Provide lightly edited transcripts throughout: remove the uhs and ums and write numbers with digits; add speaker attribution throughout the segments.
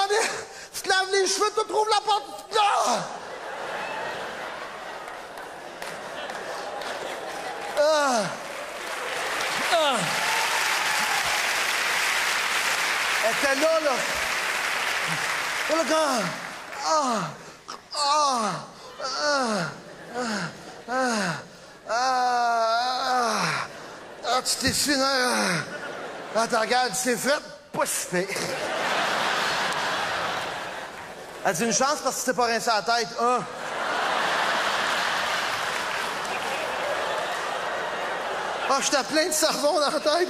Speaker 1: demandé, tu te laves les cheveux, tu trouves la porte. Ah! Ah! Ah! Elle était là, là. Oh, le gars. Ah! Ah! Ah! Ah! Ah! Ah! Tu t'es su, là. Attends, regarde, c'est fait. Pas si fait. Elle dit une chance parce que tu t'es pas rincé la tête. Ah! Ah, j'étais plein de savon dans la tête.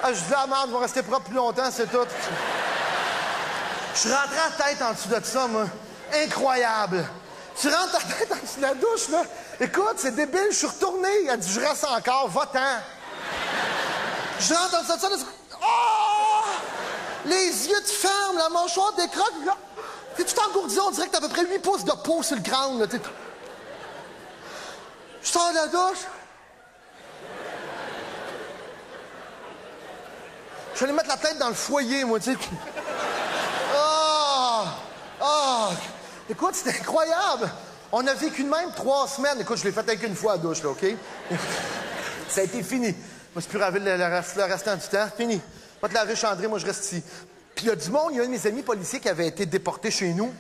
Speaker 1: Ah, je dis la merde, va rester propre plus longtemps, c'est tout. Je suis rentré la tête en dessous de ça, moi. Incroyable. Tu rentres ta tête en dessous de la douche, là. Écoute, c'est débile, je suis retourné. Elle dit, je reste encore, va-t'en. Je rentre en dessous de ça, là. Oh! Les yeux te ferment, la mâchoire décroque. T'es tout engourdi, on dirait que t'as à peu près 8 pouces de peau sur le crâne, là. Je sors de la douche. Je suis allé mettre la tête dans le foyer, moi, tu sais. Ah! Ah! Écoute, c'était incroyable. On a vécu de même 3 semaines. Écoute, je l'ai fait avec une fois à la douche, là, OK? Ça a été fini. Moi, je suis plus ravi le restant du temps. Fini. Va te laver, Chandré, moi, je reste ici. Puis il y a du monde, il y a un de mes amis policiers qui avait été déporté chez nous.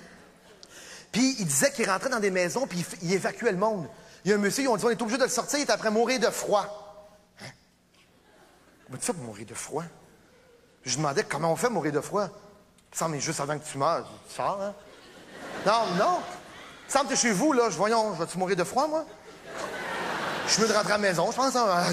Speaker 1: Puis il disait qu'il rentrait dans des maisons, puis il évacuait le monde. Il y a un monsieur, ils ont dit, on est obligé de le sortir, il est après mourir de froid. Hein? Comment tu fais pour mourir de froid? Je demandais comment on fait mourir de froid. Ça mais juste avant que tu meurs. Tu sors, hein? Non, non. Ça me t'es chez vous, là. Voyons, vas-tu mourir de froid, moi? Je suis mieux de rentrer à la maison, je pense. Hein?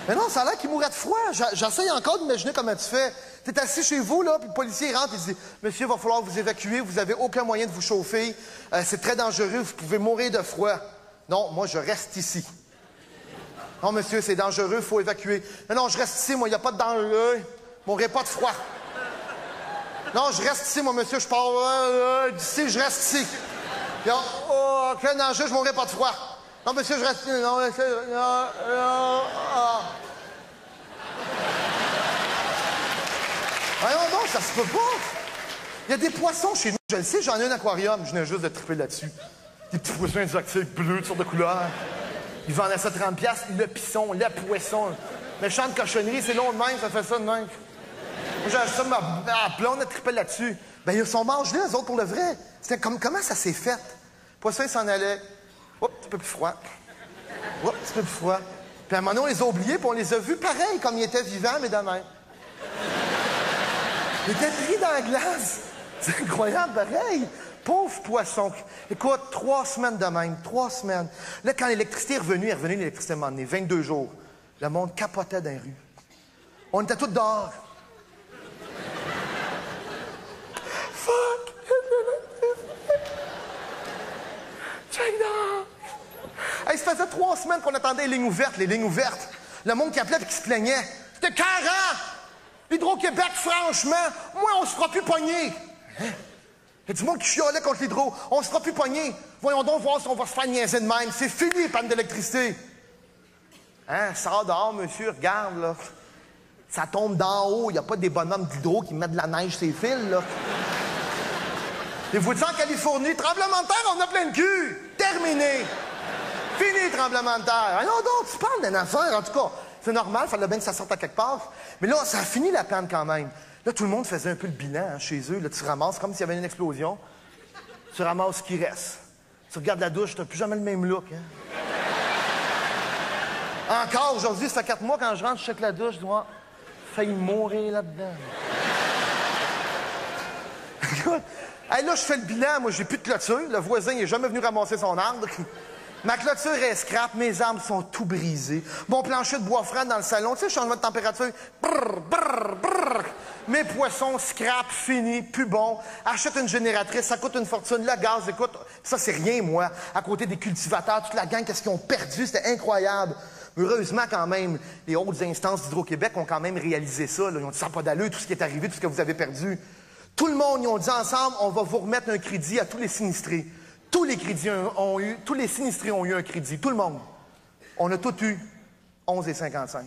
Speaker 1: Mais non, ça a l'air qu'il mourrait de froid. J'essaye encore d'imaginer comment tu fais. T'es assis chez vous, là, puis le policier rentre et dit « Monsieur, il va falloir vous évacuer, vous n'avez aucun moyen de vous chauffer. C'est très dangereux, vous pouvez mourir de froid. » Non, moi, je reste ici. Non, monsieur, c'est dangereux, il faut évacuer. Mais non, je reste ici, moi, il n'y a pas de danger. Je mourrai pas de froid. Non, je reste ici, moi, monsieur, je pars d'ici, je reste ici. Non, aucun danger, je mourrai pas de froid. Non, monsieur, je reste ici. Non, monsieur, non. Voyons donc, ça se peut pas. Il y a des poissons chez nous. Je le sais, j'en ai un aquarium. Je viens juste de triper là-dessus. Des petits poissons exotiques, bleus, de sortes de couleurs. Ils vendaient ça 30$. Le pisson, le poisson. Méchante cochonnerie, c'est long de même, ça fait ça de même. Moi, j'ai acheté ça, ma blonde a trippé là-dessus. Ben, ils sont mangés, eux autres, pour le vrai. C'était comme, comment ça s'est fait? Le poisson, il s'en allait. Oups, un petit peu plus froid. Oups, un petit peu plus froid. Puis à un moment donné, on les a oubliés, puis on les a vus pareil, comme ils étaient vivants, mais de même. Ils étaient pris dans la glace. C'est incroyable, pareil. Pauvre poisson. Écoute, 3 semaines de même, 3 semaines. Là, quand l'électricité est revenue l'électricité à un moment donné, 22 jours. Le monde capotait dans les rues. On était tous dehors. Fuck! Check dehors! Hey, ça faisait 3 semaines qu'on attendait les lignes ouvertes, Le monde qui appelait et qui se plaignait. C'était 40! Hydro-Québec, franchement, moi, on se fera plus pogner. Hein? Il y a du monde qui chialait contre l'hydro. On se fera plus pogner. Voyons donc voir si on va se faire niaiser de même. C'est fini, les pannes d'électricité. Hein? Sors dehors, monsieur, regarde, là. Ça tombe d'en haut. Il n'y a pas des bonhommes d'hydro qui mettent de la neige sur les fils, là. Et vous dites en Californie, tremblement de terre, on a plein de cul. Terminé. Fini, tremblement de terre. Ah non, donc, tu parles d'une affaire, en tout cas. C'est normal, il fallait bien que ça sorte à quelque part. Mais là, ça a fini la panne quand même. Là, tout le monde faisait un peu le bilan hein, chez eux. Là, tu ramasses comme s'il y avait une explosion. Tu ramasses ce qui reste. Tu regardes la douche, tu n'as plus jamais le même look. Hein? Encore aujourd'hui, ça fait 4 mois, quand je rentre, je check la douche, je dois failli mourir là-dedans. Écoute, hey, là, je fais le bilan. Moi, j'ai plus de clôture. Le voisin, il n'est jamais venu ramasser son arbre. Ma clôture est scrap, mes arbres sont tout brisés. Mon plancher de bois franc dans le salon, tu sais, changement de température. Brrr, brrr, brrr. Mes poissons scrap, fini, plus bon. Achète une génératrice, ça coûte une fortune. Le gaz, écoute, ça c'est rien, moi. À côté des cultivateurs, toute la gang, qu'est-ce qu'ils ont perdu, c'était incroyable. Heureusement, quand même, les hautes instances d'Hydro-Québec ont quand même réalisé ça. Là. Ils ont dit, ça n'a pas d'allure, tout ce qui est arrivé, tout ce que vous avez perdu. Tout le monde, ils ont dit ensemble, on va vous remettre un crédit à tous les sinistrés. Tous les sinistrés ont eu un crédit. Tout le monde. On a tous eu 11,55.